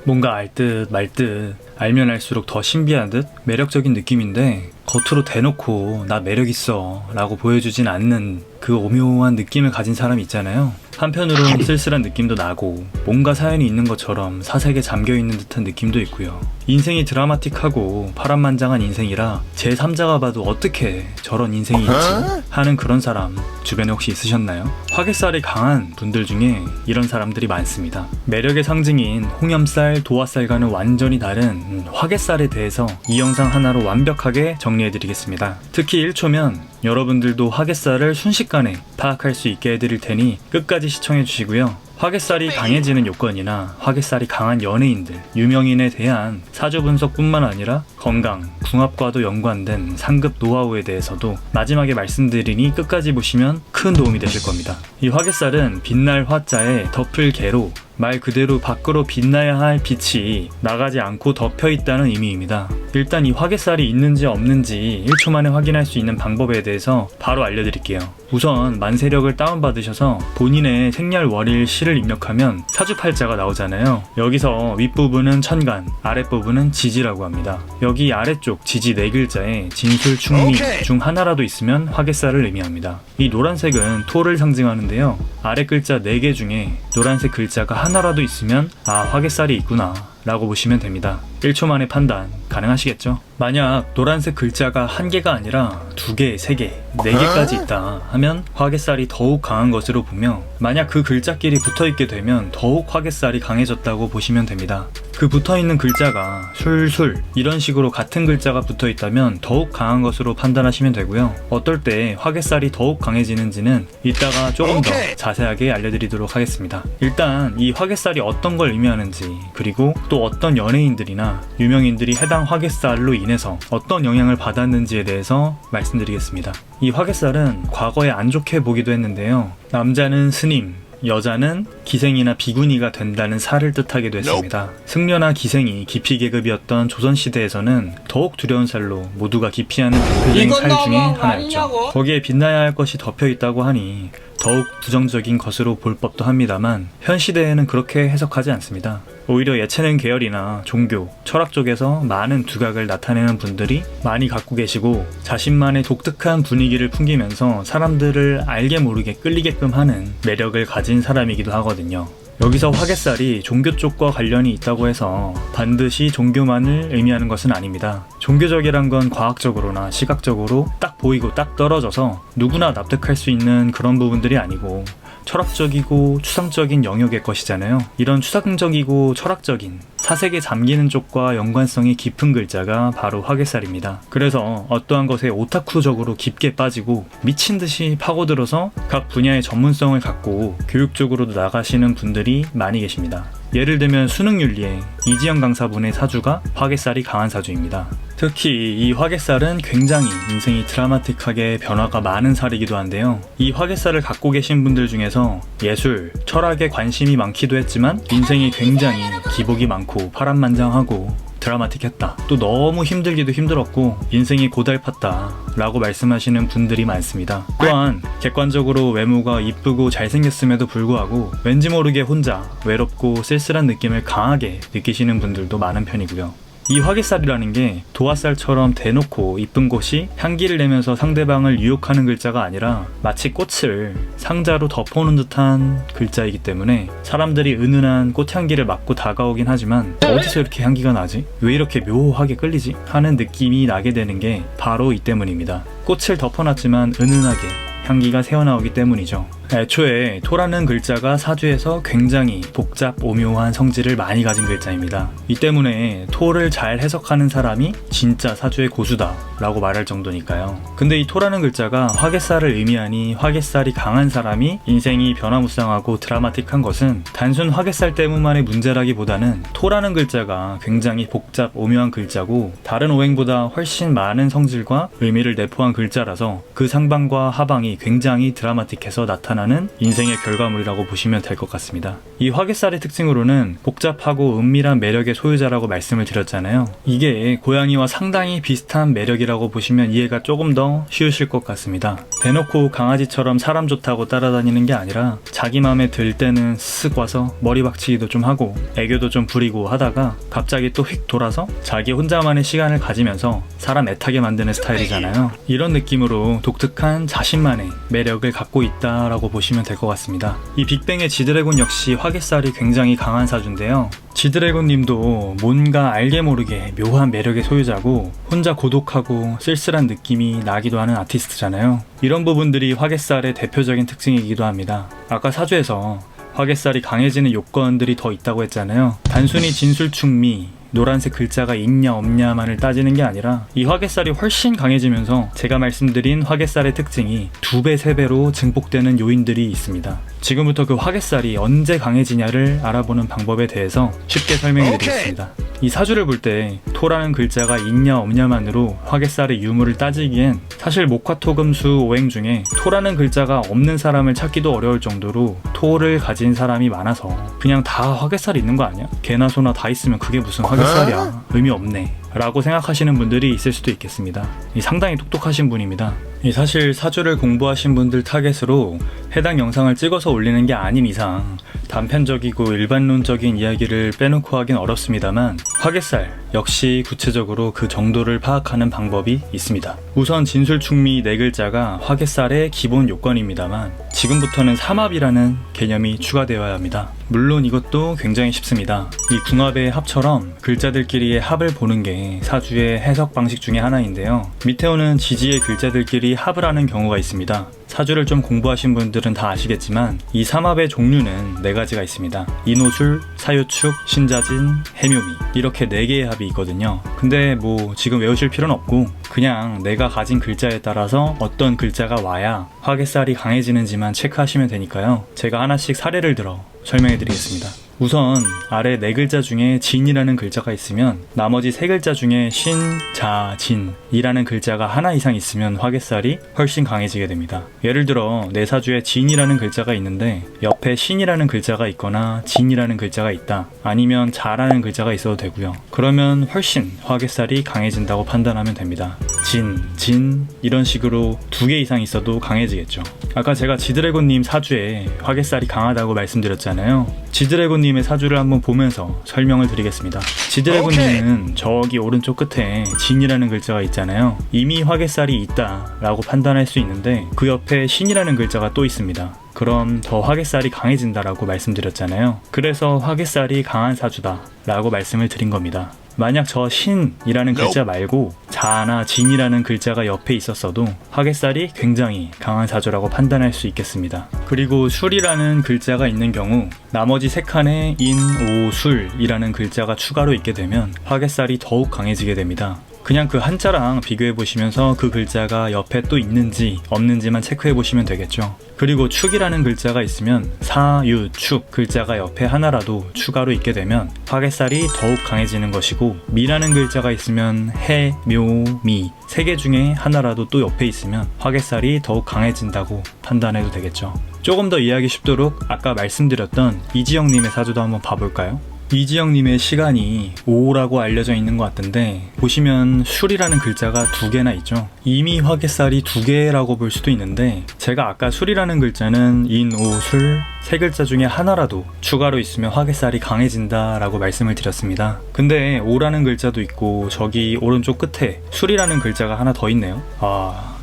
뭔가 알 듯 말 듯 알면 알수록 더 신비한 듯 매력적인 느낌인데 겉으로 대놓고 나 매력 있어 라고 보여주진 않는 그 오묘한 느낌을 가진 사람이 있잖아요. 한편으론 쓸쓸한 느낌도 나고 뭔가 사연이 있는 것처럼 사색에 잠겨있는 듯한 느낌도 있고요. 인생이 드라마틱하고 파란만장한 인생이라 제3자가 봐도 어떻게 저런 인생이 있지 하는 그런 사람 주변에 혹시 있으셨나요? 화개살이 강한 분들 중에 이런 사람들이 많습니다. 매력의 상징인 홍염살, 도화살과는 완전히 다른 화개살에 대해서 이 영상 하나로 완벽하게 정리해드리겠습니다. 특히 1초면 여러분들도 화개살을 순식간에 파악할 수 있게 해드릴 테니 끝까지 시청해주시고요. 화개살이 강해지는 요건이나 화개살이 강한 연예인들, 유명인에 대한 사주 분석뿐만 아니라 건강, 궁합과도 연관된 상급 노하우에 대해서도 마지막에 말씀드리니 끝까지 보시면 큰 도움이 되실 겁니다. 이 화개살은 빛날 화자에 덮을 개로 말 그대로 밖으로 빛나야 할 빛이 나가지 않고 덮여 있다는 의미입니다. 일단 이 화개살이 있는지 없는지 1초 만에 확인할 수 있는 방법에 대해서 바로 알려드릴게요. 우선 만세력을 다운받으셔서 본인의 생년월일 시를 입력하면 사주팔자가 나오잖아요. 여기서 윗부분은 천간, 아랫부분은 지지라고 합니다. 여기 아래쪽 지지 4글자에 진술, 충미 중 하나라도 있으면 화개살을 의미합니다. 이 노란색은 토를 상징하는데요. 아래 글자 4개 중에 노란색 글자가 하나라도 있으면 화개살이 있구나 라고 보시면 됩니다. 1초 만에 판단 가능하시겠죠? 만약 노란색 글자가 1개가 아니라 2개, 3개, 4개까지 있다 하면 화개살이 더욱 강한 것으로 보며 만약 그 글자끼리 붙어있게 되면 더욱 화개살이 강해졌다고 보시면 됩니다. 그 붙어있는 글자가 술술 이런 식으로 같은 글자가 붙어있다면 더욱 강한 것으로 판단하시면 되고요. 어떨 때 화개살이 더욱 강해지는지는 이따가 조금 더 자세하게 알려드리도록 하겠습니다. 일단 이 화개살이 어떤 걸 의미하는지 그리고 또 어떤 연예인들이나 유명인들이 해당 화개살로 인해서 어떤 영향을 받았는지에 대해서 말씀드리겠습니다. 이 화개살은 과거에 안 좋게 보기도 했는데요. 남자는 스님, 여자는 기생이나 비구니가 된다는 살을 뜻하기도 했습니다. 승려나 기생이 기피 계급이었던 조선시대에서는 더욱 두려운 살로 모두가 기피하는 대표적인 살 중에 하나였죠. 거기에 빛나야 할 것이 덮여있다고 하니 더욱 부정적인 것으로 볼 법도 합니다만 현 시대에는 그렇게 해석하지 않습니다. 오히려 예체능 계열이나 종교, 철학 쪽에서 많은 두각을 나타내는 분들이 많이 갖고 계시고 자신만의 독특한 분위기를 풍기면서 사람들을 알게 모르게 끌리게끔 하는 매력을 가진 사람이기도 하거든요. 여기서 화개살이 종교 쪽과 관련이 있다고 해서 반드시 종교만을 의미하는 것은 아닙니다. 종교적이란 건 과학적으로나 시각적으로 딱 보이고 딱 떨어져서 누구나 납득할 수 있는 그런 부분들이 아니고 철학적이고 추상적인 영역의 것이잖아요. 이런 추상적이고 철학적인 사색에 잠기는 쪽과 연관성이 깊은 글자가 바로 화개살입니다. 그래서 어떠한 것에 오타쿠적으로 깊게 빠지고 미친듯이 파고들어서 각 분야의 전문성을 갖고 교육적으로도 나가시는 분들이 많이 계십니다. 예를 들면 수능윤리에 이지영 강사분의 사주가 화개살이 강한 사주입니다. 특히 이 화개살은 굉장히 인생이 드라마틱하게 변화가 많은 살이기도 한데요. 이 화개살을 갖고 계신 분들 중에서 예술, 철학에 관심이 많기도 했지만 인생이 굉장히 기복이 많고 파란만장하고 드라마틱했다. 또 너무 힘들기도 힘들었고 인생이 고달팠다 라고 말씀하시는 분들이 많습니다. 또한 객관적으로 외모가 이쁘고 잘생겼음에도 불구하고 왠지 모르게 혼자 외롭고 쓸쓸한 느낌을 강하게 느끼시는 분들도 많은 편이고요. 이 화개살이라는 게 도화살처럼 대놓고 이쁜 곳이 향기를 내면서 상대방을 유혹하는 글자가 아니라 마치 꽃을 상자로 덮어놓은 듯한 글자이기 때문에 사람들이 은은한 꽃향기를 맡고 다가오긴 하지만 어디서 이렇게 향기가 나지? 왜 이렇게 묘하게 끌리지? 하는 느낌이 나게 되는 게 바로 이 때문입니다. 꽃을 덮어놨지만 은은하게 향기가 새어나오기 때문이죠. 애초에 토라는 글자가 사주에서 굉장히 복잡 오묘한 성질을 많이 가진 글자입니다. 이 때문에 토를 잘 해석하는 사람이 진짜 사주의 고수다 라고 말할 정도니까요. 근데 이 토라는 글자가 화개살을 의미하니 화개살이 강한 사람이 인생이 변화무쌍하고 드라마틱한 것은 단순 화개살 때문만의 문제라기보다는 토라는 글자가 굉장히 복잡 오묘한 글자고 다른 오행보다 훨씬 많은 성질과 의미를 내포한 글자라서 그 상방과 하방이 굉장히 드라마틱해서 나타나는 나타나는 인생의 결과물이라고 보시면 될 것 같습니다. 이 화개살의 특징으로는 복잡하고 은밀한 매력의 소유자라고 말씀을 드렸잖아요. 이게 고양이와 상당히 비슷한 매력이라고 보시면 이해가 조금 더 쉬우실 것 같습니다. 대놓고 강아지처럼 사람 좋다고 따라다니는 게 아니라 자기 마음에 들 때는 쓱 와서 머리 박치기도 좀 하고 애교도 좀 부리고 하다가 갑자기 또 휙 돌아서 자기 혼자만의 시간을 가지면서 사람 애타게 만드는 스타일이잖아요. 이런 느낌으로 독특한 자신만의 매력을 갖고 있다라고 보시면 될 것 같습니다. 이 빅뱅의 지드래곤 역시 화개살이 굉장히 강한 사주인데요. 지드래곤님도 뭔가 알게 모르게 묘한 매력의 소유자고 혼자 고독하고 쓸쓸한 느낌이 나기도 하는 아티스트잖아요. 이런 부분들이 화개살의 대표적인 특징이기도 합니다. 아까 사주에서 화개살이 강해지는 요건들이 더 있다고 했잖아요. 단순히 진술충미, 노란색 글자가 있냐 없냐만을 따지는 게 아니라 이 화개살이 훨씬 강해지면서 제가 말씀드린 화개살의 특징이 2배, 3배로 증폭되는 요인들이 있습니다. 지금부터 그 화개살이 언제 강해지냐를 알아보는 방법에 대해서 쉽게 설명해 드리겠습니다. 이 사주를 볼 때 토라는 글자가 있냐 없냐만으로 화개살의 유무를 따지기엔 사실 목화토금수 오행 중에 토라는 글자가 없는 사람을 찾기도 어려울 정도로 토를 가진 사람이 많아서 그냥 다 화개살이 있는 거 아니야? 개나 소나 다 있으면 그게 무슨 화개살이야, 의미 없네 라고 생각하시는 분들이 있을 수도 있겠습니다. 상당히 똑똑하신 분입니다. 사실 사주를 공부하신 분들 타겟으로 해당 영상을 찍어서 올리는 게 아닌 이상 단편적이고 일반론적인 이야기를 빼놓고 하긴 어렵습니다만 화개살 역시 구체적으로 그 정도를 파악하는 방법이 있습니다. 우선 진술충미 4글자가 화개살의 기본 요건입니다만 지금부터는 삼합이라는 개념이 추가되어야 합니다. 물론 이것도 굉장히 쉽습니다. 이 궁합의 합처럼 글자들끼리의 합을 보는 게 사주의 해석 방식 중에 하나인데요. 밑에 오는 지지의 글자들끼리 합을 하는 경우가 있습니다. 사주를 좀 공부하신 분들은 다 아시겠지만 이 삼합의 종류는 4가지가 있습니다. 인호술, 사유축, 신자진, 해묘미 이렇게 4개의 합이 있거든요. 근데 지금 외우실 필요는 없고 그냥 내가 가진 글자에 따라서 어떤 글자가 와야 화개살이 강해지는지만 체크하시면 되니까요. 제가 하나씩 사례를 들어 설명해 드리겠습니다. 우선 아래 4글자 중에 진이라는 글자가 있으면 나머지 3글자 중에 신, 자, 진 이라는 글자가 하나 이상 있으면 화개살이 훨씬 강해지게 됩니다. 예를 들어 내 사주에 진이라는 글자가 있는데 옆에 신이라는 글자가 있거나 진이라는 글자가 있다, 아니면 자라는 글자가 있어도 되고요. 그러면 훨씬 화개살이 강해진다고 판단하면 됩니다. 진 이런 식으로 2개 이상 있어도 강해지겠죠. 아까 제가 지드래곤님 사주에 화개살이 강하다고 말씀드렸잖아요. 지드래곤님의 사주를 한번 보면서 설명을 드리겠습니다. 지드래곤님은 저기 오른쪽 끝에 진이라는 글자가 있잖아요. 이미 화개살이 있다 라고 판단할 수 있는데 그 옆에 신이라는 글자가 또 있습니다. 그럼 더 화개살이 강해진다라고 말씀드렸잖아요. 그래서 화개살이 강한 사주다 라고 말씀을 드린 겁니다. 만약 저 신이라는 글자 말고 자나 진이라는 글자가 옆에 있었어도 화개살이 굉장히 강한 사주라고 판단할 수 있겠습니다. 그리고 술이라는 글자가 있는 경우 나머지 3칸에 인, 오, 술이라는 글자가 추가로 있게 되면 화개살이 더욱 강해지게 됩니다. 그냥 그 한자랑 비교해 보시면서 그 글자가 옆에 또 있는지 없는지만 체크해 보시면 되겠죠. 그리고 축이라는 글자가 있으면 사, 유, 축 글자가 옆에 하나라도 추가로 있게 되면 화개살이 더욱 강해지는 것이고, 미라는 글자가 있으면 해, 묘, 미 3개 중에 하나라도 또 옆에 있으면 화개살이 더욱 강해진다고 판단해도 되겠죠. 조금 더 이해하기 쉽도록 아까 말씀드렸던 이지영님의 사주도 한번 봐볼까요? 이지영님의 시간이 5라고 알려져 있는 것 같은데 보시면 술이라는 글자가 2개나 있죠. 이미 화개살이 2개라고 볼 수도 있는데 제가 아까 술이라는 글자는 인, 오, 술 3글자 중에 하나라도 추가로 있으면 화개살이 강해진다 라고 말씀을 드렸습니다. 근데 오라는 글자도 있고 저기 오른쪽 끝에 술이라는 글자가 하나 더 있네요.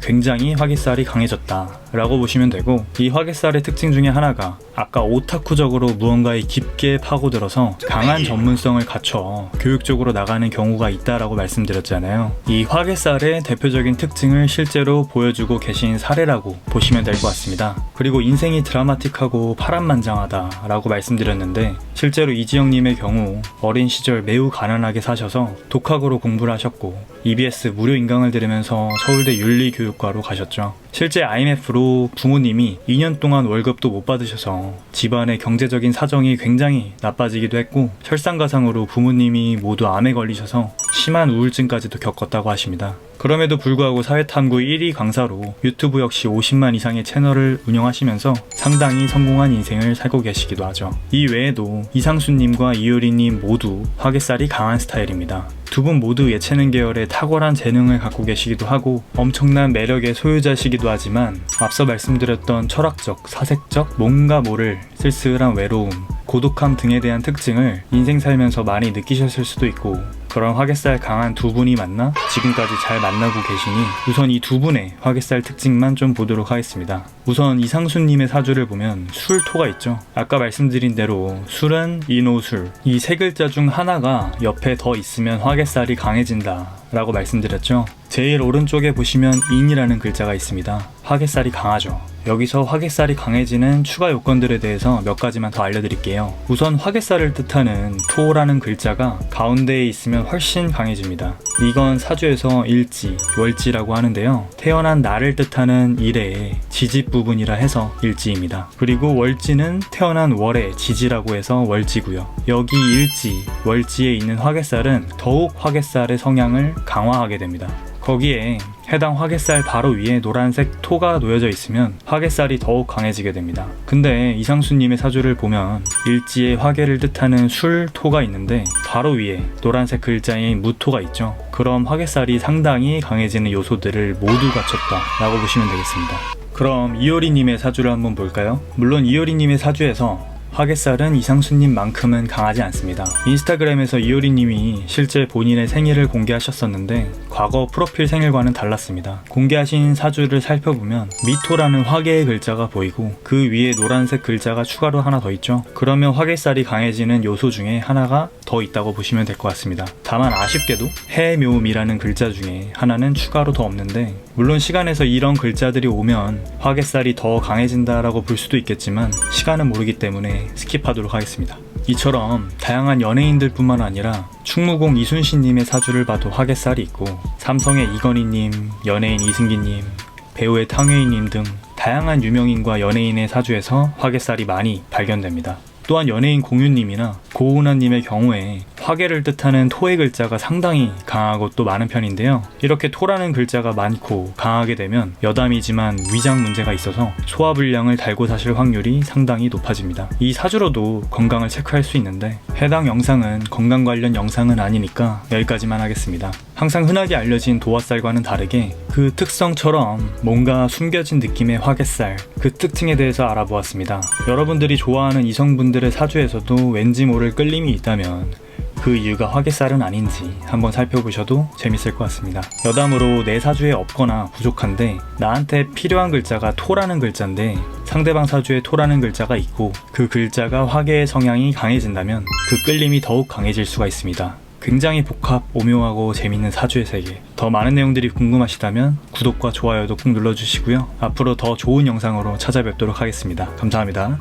굉장히 화개살이 강해졌다 라고 보시면 되고, 이 화개살의 특징 중에 하나가 아까 오타쿠적으로 무언가에 깊게 파고들어서 강한 전문성을 갖춰 교육적으로 나가는 경우가 있다라고 말씀드렸잖아요. 이 화개살의 대표적인 특징을 실제로 보여주고 계신 사례라고 보시면 될 것 같습니다. 그리고 인생이 드라마틱하고 파란만장하다 라고 말씀드렸는데 실제로 이지영님의 경우 어린 시절 매우 가난하게 사셔서 독학으로 공부를 하셨고 EBS 무료 인강을 들으면서 서울대 윤리교육 교육과로 가셨죠. 실제 IMF로 부모님이 2년 동안 월급도 못 받으셔서 집안의 경제적인 사정이 굉장히 나빠지기도 했고, 설상가상으로 부모님이 모두 암에 걸리셔서 심한 우울증까지도 겪었다고 하십니다. 그럼에도 불구하고 사회탐구 1위 강사로 유튜브 역시 50만 이상의 채널을 운영하시면서 상당히 성공한 인생을 살고 계시기도 하죠. 이 외에도 이상수님과 이효리님 모두 화개살이 강한 스타일입니다. 두 분 모두 예체능 계열의 탁월한 재능을 갖고 계시기도 하고 엄청난 매력의 소유자시기도 하지만, 앞서 말씀드렸던 철학적, 사색적, 뭔가 모를 쓸쓸한 외로움, 고독함 등에 대한 특징을 인생 살면서 많이 느끼셨을 수도 있고, 그런 화개살 강한 두 분이 만나 지금까지 잘 만나고 계시니 우선 이 두 분의 화개살 특징만 좀 보도록 하겠습니다. 우선 이상수님의 사주를 보면 술토가 있죠. 아까 말씀드린 대로 술은 인오술, 이 세 글자 중 하나가 옆에 더 있으면 화개살이 강해진다 라고 말씀드렸죠. 제일 오른쪽에 보시면 인이라는 글자가 있습니다. 화개살이 강하죠. 여기서 화개살이 강해지는 추가 요건들에 대해서 몇 가지만 더 알려드릴게요. 우선 화개살을 뜻하는 토라는 글자가 가운데에 있으면 훨씬 강해집니다. 이건 사주에서 일지, 월지라고 하는데요. 태어난 날을 뜻하는 일의 지지 부분이라 해서 일지입니다. 그리고 월지는 태어난 월의 지지라고 해서 월지고요. 여기 일지, 월지에 있는 화개살은 더욱 화개살의 성향을 강화하게 됩니다. 거기에 해당 화개살 바로 위에 노란색 토가 놓여져 있으면 화개살이 더욱 강해지게 됩니다. 근데 이상수님의 사주를 보면 일지에 화개를 뜻하는 술토가 있는데 바로 위에 노란색 글자인 무토가 있죠. 그럼 화개살이 상당히 강해지는 요소들을 모두 갖췄다 라고 보시면 되겠습니다. 그럼 이효리님의 사주를 한번 볼까요? 물론 이효리님의 사주에서 화개살은 이상수님만큼은 강하지 않습니다. 인스타그램에서 이효리님이 실제 본인의 생일을 공개하셨었는데 과거 프로필 생일과는 달랐습니다. 공개하신 사주를 살펴보면 미토라는 화개의 글자가 보이고 그 위에 노란색 글자가 추가로 하나 더 있죠. 그러면 화개살이 강해지는 요소 중에 하나가 더 있다고 보시면 될 것 같습니다. 다만 아쉽게도 해묘음이라는 글자 중에 하나는 추가로 더 없는데, 물론 시간에서 이런 글자들이 오면 화개살이 더 강해진다라고 볼 수도 있겠지만 시간은 모르기 때문에 스킵하도록 하겠습니다. 이처럼 다양한 연예인들 뿐만 아니라 충무공 이순신님의 사주를 봐도 화개살이 있고, 삼성의 이건희님, 연예인 이승기님, 배우의 탕웨이님 등 다양한 유명인과 연예인의 사주에서 화개살이 많이 발견됩니다. 또한 연예인 공유님이나 고은하님의 경우에 화개를 뜻하는 토의 글자가 상당히 강하고 또 많은 편인데요. 이렇게 토라는 글자가 많고 강하게 되면 여담이지만 위장 문제가 있어서 소화불량을 달고 사실 확률이 상당히 높아집니다. 이 사주로도 건강을 체크할 수 있는데 해당 영상은 건강 관련 영상은 아니니까 여기까지만 하겠습니다. 항상 흔하게 알려진 도화살과는 다르게 그 특성처럼 뭔가 숨겨진 느낌의 화개살, 그 특징에 대해서 알아보았습니다. 여러분들이 좋아하는 이성분들의 사주에서도 왠지 모를 끌림이 있다면 그 이유가 화개살은 아닌지 한번 살펴보셔도 재밌을 것 같습니다. 여담으로 내 사주에 없거나 부족한데 나한테 필요한 글자가 토라는 글자인데 상대방 사주에 토라는 글자가 있고 그 글자가 화개의 성향이 강해진다면 그 끌림이 더욱 강해질 수가 있습니다. 굉장히 복합, 오묘하고 재밌는 사주의 세계. 더 많은 내용들이 궁금하시다면 구독과 좋아요도 꼭 눌러주시고요. 앞으로 더 좋은 영상으로 찾아뵙도록 하겠습니다. 감사합니다.